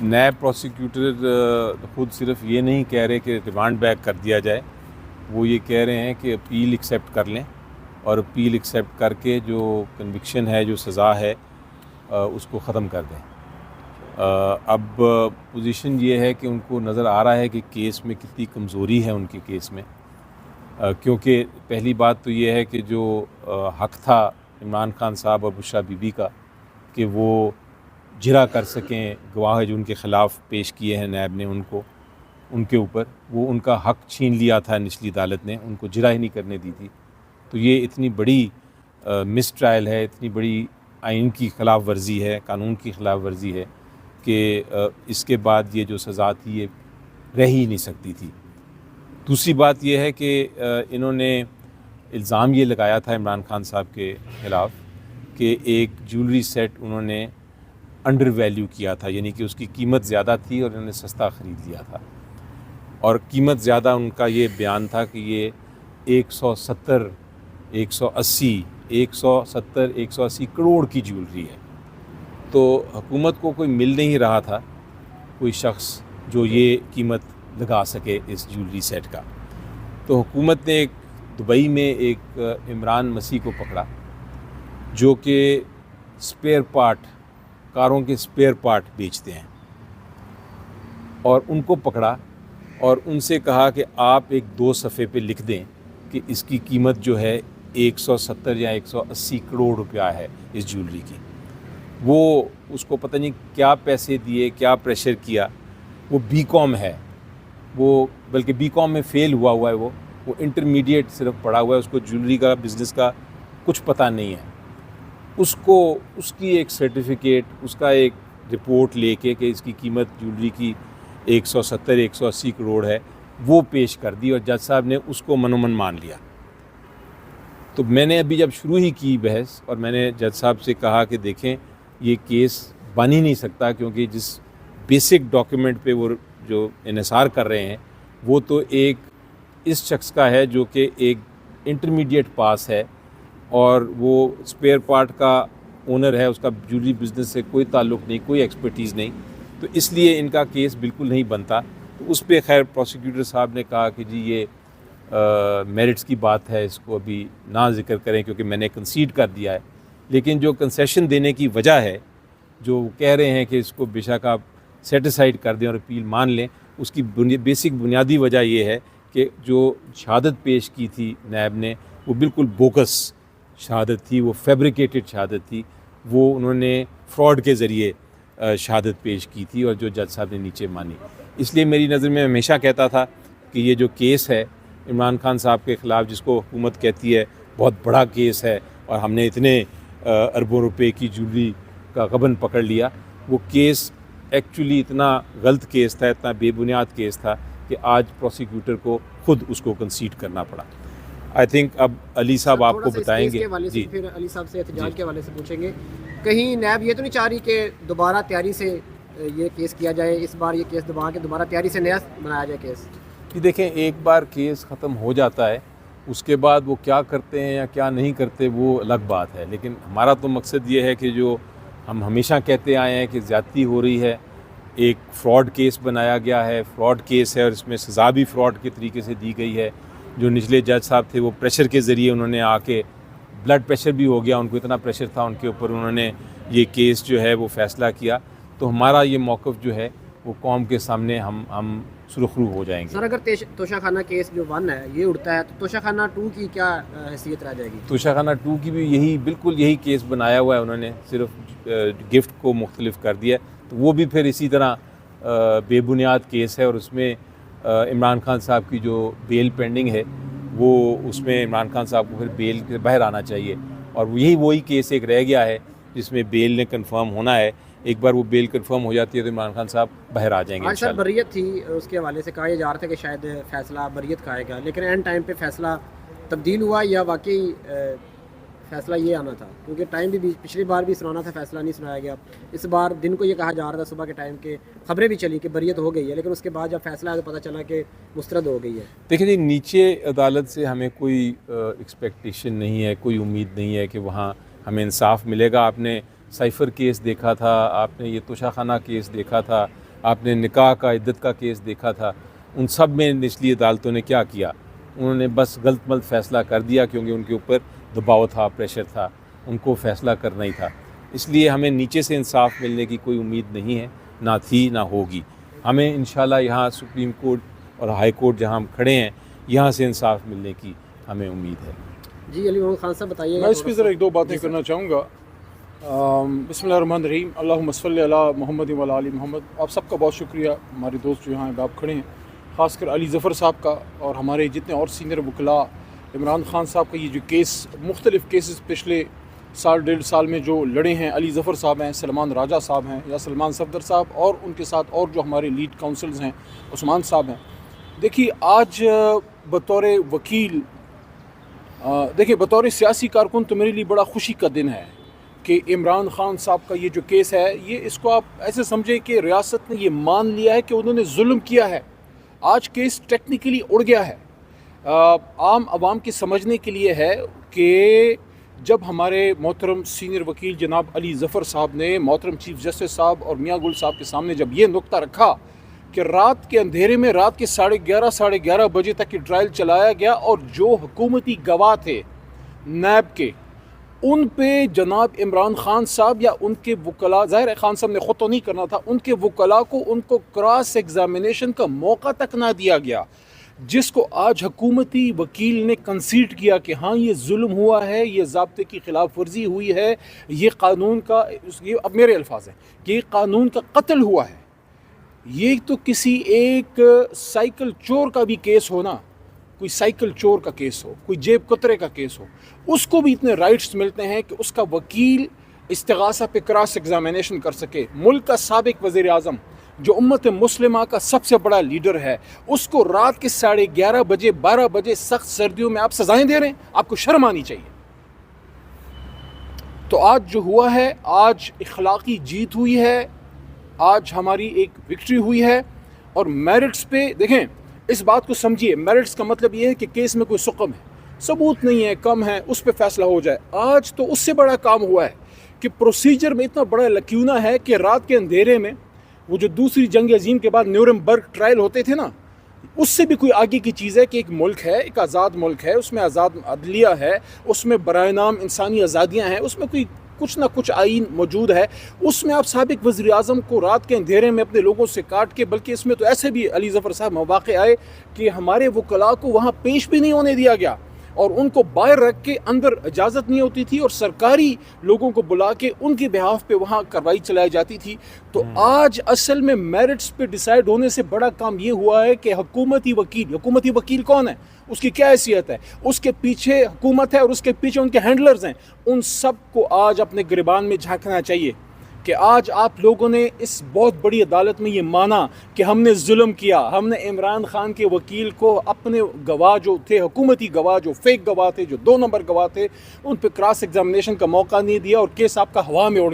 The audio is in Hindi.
नैब प्रोसिक्यूटर ख़ुद सिर्फ ये नहीं कह रहे कि रिमांड बैक कर दिया जाए, वो ये कह रहे हैं कि अपील एक्सेप्ट कर लें और अपील एक्सेप्ट करके जो कन्विक्शन है, जो सज़ा है, उसको ख़त्म कर दें। अब पोजीशन ये है कि उनको नज़र आ रहा है कि केस में कितनी कमज़ोरी है उनके केस में, क्योंकि पहली बात तो ये है कि जो हक़ था इमरान खान साहब और बुशरा बीबी का कि वो जिरा कर सकें, गवाह जो उनके ख़िलाफ़ पेश किए हैं नैब ने उनके ऊपर, वो उनका हक़ छीन लिया था निचली अदालत ने, उनको जिरा ही नहीं करने दी थी। तो ये इतनी बड़ी मिस ट्रायल है, इतनी बड़ी आइन की ख़िलाफ़ वर्जी है, कानून की ख़िलाफ़ वर्जी है कि इसके बाद ये जो सज़ा थी ये रह ही नहीं सकती थी। दूसरी बात ये है कि इन्होंने इल्ज़ाम ये लगाया था इमरान खान साहब के ख़िलाफ़ कि एक ज्वेलरी सेट उन्होंने अंडर वैल्यू किया था, यानी कि उसकी कीमत ज़्यादा थी और इन्होंने सस्ता ख़रीद लिया था। और कीमत ज़्यादा उनका ये बयान था कि ये 170, 180 करोड़ की ज्वेलरी है। तो हुकूमत को कोई मिल नहीं रहा था, कोई शख्स जो ये कीमत लगा सके इस ज्वेलरी सेट का। तो हुकूमत ने एक दुबई में एक इमरान मसीह को पकड़ा जो कि स्पेयर पार्ट, कारों के स्पेयर पार्ट बेचते हैं, और उनको पकड़ा और उनसे कहा कि आप एक 2 सफ़े पे लिख दें कि इसकी कीमत जो है 170 या 180 करोड़ रुपया है इस ज्वेलरी की। वो उसको पता नहीं क्या पैसे दिए, क्या प्रेशर किया। वो बीकॉम है, वो बल्कि बीकॉम में फ़ेल हुआ है, वो इंटरमीडिएट सिर्फ पढ़ा हुआ है, उसको ज्वेलरी का बिज़नेस का कुछ पता नहीं है। उसको उसकी एक सर्टिफिकेट, उसका एक रिपोर्ट लेके कि इसकी कीमत ज्वेलरी की 170-180 करोड़ है, वो पेश कर दी और जज साहब ने उसको मनोमन मान लिया। तो मैंने अभी जब शुरू ही की बहस और मैंने जज साहब से कहा कि देखें ये केस बन ही नहीं सकता, क्योंकि जिस बेसिक डॉक्यूमेंट पे वो जो इन्हिसार कर रहे हैं वो तो एक इस शख्स का है जो कि एक इंटरमीडिएट पास है और वो स्पेयर पार्ट का ओनर है, उसका ज्वेलरी बिज़नेस से कोई ताल्लुक़ नहीं, कोई एक्सपर्टीज़ नहीं, तो इसलिए इनका केस बिल्कुल नहीं बनता। तो उस पर खैर प्रोसिक्यूटर साहब ने कहा कि जी ये मेरिट्स की बात है, इसको अभी ना जिक्र करें क्योंकि मैंने कंसीड कर दिया है। लेकिन जो कंसेशन देने की वजह है, जो कह रहे हैं कि इसको बेशक आप सेटिसाइड कर दें और अपील मान लें, उसकी बेसिक बुनियादी वजह ये है कि जो शहादत पेश की थी नैब ने वो बिल्कुल बोगस शहादत थी, वो फैब्रिकेटेड शहादत थी, वो उन्होंने फ्रॉड के ज़रिए शहादत पेश की थी और जो जज साहब ने नीचे मानी। इसलिए मेरी नज़र में हमेशा कहता था कि ये जो केस है इमरान खान साहब के ख़िलाफ़, जिसको हुकूमत कहती है बहुत बड़ा केस है और हमने इतने अरबों रुपए की ज्वेलरी का गबन पकड़ लिया, वो केस एक्चुअली इतना गलत केस था, इतना बेबुनियाद केस था कि आज प्रोसिक्यूटर को ख़ुद उसको कंसीड करना पड़ा। आई थिंक अब अली साहब आपको बताएंगे। जी, फिर अली साहब से एहतजाज के हवाले से पूछेंगे। कहीं नैब ये तो नहीं चाह रही कि दोबारा तैयारी से ये केस किया जाए, इस बार ये केस दबा के दोबारा तैयारी से नया बनाया जाए केस? कि देखें, एक बार केस ख़त्म हो जाता है, उसके बाद वो क्या करते हैं या क्या नहीं करते वो अलग बात है। लेकिन हमारा तो मकसद ये है कि जो हम हमेशा कहते आए हैं कि ज़्यादती हो रही है, एक फ़्रॉड केस बनाया गया है, फ़्रॉड केस है और इसमें सज़ा भी फ़्रॉड के तरीके से दी गई है। जो निचले जज साहब थे वो प्रेशर के ज़रिए उन्होंने आके, ब्लड प्रेशर भी हो गया उनको, इतना प्रेशर था उनके ऊपर, उन्होंने ये केस जो है वो फ़ैसला किया। तो हमारा ये मौक़िफ़ जो है वो कौम के सामने हम सुरखरू हो जाएंगे। सर, अगर तोशाखाना केस जो 1 है ये उड़ता है तो तोशाखाना 2 की क्या हैसियत रह जाएगी? तोशाखाना 2 की भी बिल्कुल यही केस बनाया हुआ है उन्होंने, सिर्फ गिफ्ट को मुख्तलिफ कर दिया। तो वो भी फिर इसी तरह बेबुनियाद केस है और उसमें इमरान खान साहब की जो बेल पेंडिंग है वो, उसमें इमरान खान साहब को फिर बेल के बाहर आना चाहिए और वही केस एक रह गया है जिसमें बेल ने कंफर्म होना है। एक बार वो बेल कंफर्म हो जाती है तो इमरान खान साहब बाहर आ जाएंगे। आज सर बरियत थी, उसके हवाले से कहा जा रहा था कि शायद फ़ैसला बरियत का आएगा, लेकिन एंड टाइम पे फ़ैसला तब्दील हुआ या वाकई फ़ैसला ये आना था? क्योंकि टाइम भी पिछली बार भी सुनाना था, फ़ैसला नहीं सुनाया गया। इस बार दिन को ये कहा जा रहा था, सुबह के टाइम के खबरें भी चली कि बरियत हो गई है, लेकिन उसके बाद जब फ़ैसला आया तो पता चला कि मुस्तरद हो गई है। देखिए जी, नीचे अदालत से हमें कोई एक्सपेक्टेशन नहीं है, कोई उम्मीद नहीं है कि वहाँ हमें इंसाफ मिलेगा। आपने साइफ़र केस देखा था, आपने ये तोशाखाना केस देखा था, आपने निकाह का, इद्दत का केस देखा था, उन सब में निचली अदालतों ने क्या किया, उन्होंने बस गलत मलत फ़ैसला कर दिया क्योंकि उनके ऊपर दबाव था, प्रेशर था, उनको फ़ैसला करना ही था। इसलिए हमें नीचे से इंसाफ मिलने की कोई उम्मीद नहीं है, ना थी ना होगी। हमें इंशाल्लाह यहाँ सुप्रीम कोर्ट और हाई कोर्ट जहाँ हम खड़े हैं, यहाँ से इंसाफ मिलने की हमें उम्मीद है। जी अली मोहम्मद खान साहब बताइएगा। मैं इस पर ज़रा एक दो बातें करना चाहूँगा। बिस्मिल्लाहिर्रहमानिर्रहीम, अल्लाहुम्मा सल्ली अला मोहम्मद व अला आलि मोहम्मद। आप सबका बहुत शुक्रिया, हमारे दोस्त जो यहाँ आप खड़े हैं, ख़ासकर अली ज़फ़र साहब का और हमारे जितने और सीनियर वकला, इमरान ख़ान साहब का ये जो केस, मुख्तलिफ़ केसेस पिछले साल डेढ़ साल में जो लड़े हैं, अली ज़फ़र साहब हैं, सलमान राजा साहब हैं या सलमान सफदर साहब, और उनके साथ और जो हमारे लीड काउंसल्स हैं उस्मान साहब हैं। देखिए आज बतौर वकील, देखिए बतौर सियासी कारकुन तो मेरे लिए बड़ा खुशी का दिन है कि इमरान ख़ान साहब का ये जो केस है, ये इसको आप ऐसे समझे कि रियासत ने ये मान लिया है कि उन्होंने जुल्म किया है। आज केस टेक्निकली उड़ गया है। आम आवाम के समझने के लिए है कि जब हमारे मोहतरम सीनियर वकील जनाब अली ज़फ़र साहब ने मोहतरम चीफ जस्टिस साहब और मियाँ गुल साहब के सामने जब ये नुक्ता रखा कि रात के अंधेरे में रात के 11:30 बजे तक ये ट्रायल चलाया गया और जो हुकूमती गवाह थे नैब के, उन पे जनाब इमरान ख़ान साहब या उनके वकला, ज़ाहिर है ख़ान साहब ने ख़ुद तो नहीं करना था, उनके वकला को उनको क्रॉस एग्जामिनेशन का मौका तक ना दिया गया, जिसको आज हुकूमती वकील ने कंसीड किया कि हाँ ये जुल्म हुआ है, ये ज़ाब्ते की खिलाफ वर्जी हुई है, ये कानून का, ये अब मेरे अल्फाज हैं कि ये कानून का कत्ल हुआ है। ये तो किसी एक साइकिल चोर का भी केस हो ना, कोई साइकिल चोर का केस हो, कोई जेब कतरे का केस हो, उसको भी इतने राइट्स मिलते हैं कि उसका वकील इस्तिगासा पे क्रॉस एग्जामिनेशन कर सके। मुल्क का साबिक वज़ीर आज़म जो उम्मत मुस्लिमा का सबसे बड़ा लीडर है, उसको रात के 11:30 बजे 12 बजे सख्त सर्दियों में आप सजाएं दे रहे हैं, आपको शर्म आनी चाहिए। तो आज जो हुआ है, आज इखलाकी जीत हुई है, आज हमारी एक विक्ट्री हुई है। और मेरिट्स पे देखें, इस बात को समझिए, मेरिट्स का मतलब ये है कि केस में कोई सुकम है, सबूत नहीं है, कम है, उस पर फैसला हो जाए। आज तो उससे बड़ा काम हुआ है कि प्रोसीजर में इतना बड़ा लक्यूना है कि रात के अंधेरे में वो जो दूसरी जंग अजीम के बाद न्यूरमबर्ग ट्रायल होते थे ना, उससे भी कोई आगे की चीज़ है कि एक मुल्क है, एक आज़ाद मुल्क है, उसमें आज़ाद अदलिया है, उसमें बराए नाम इंसानी आज़ादियाँ हैं, उसमें कोई कुछ ना कुछ आइन मौजूद है। उसमें आप साबिक वज़ीर आज़म को रात के अंधेरे में अपने लोगों से काट के, बल्कि इसमें तो ऐसे भी अली ज़फ़र साहब मौक़े आए कि हमारे वकला को वहाँ पेश भी नहीं होने दिया गया और उनको बाहर रख के, अंदर इजाज़त नहीं होती थी और सरकारी लोगों को बुला के उनके बिहाफ पे वहाँ कार्रवाई चलाई जाती थी। तो आज असल में मेरिट्स पे डिसाइड होने से बड़ा काम ये हुआ है कि हुकूमती वकील कौन है, उसकी क्या हैसियत है, उसके पीछे हुकूमत है और उसके पीछे उनके हैंडलर्स हैं, उन सब को आज अपने गिरबान में झांकना चाहिए कि आज आप लोगों ने इस बहुत बड़ी अदालत में ये माना कि हमने जुल्म किया, हमने इमरान ख़ान के वकील को अपने गवाह जो थे, हुकूमती गवाह जो फेक गवाह थे, जो 2 नंबर गवाह थे, उन पर क्रॉस एग्जामिनेशन का मौका नहीं दिया और केस आपका हवा में उड़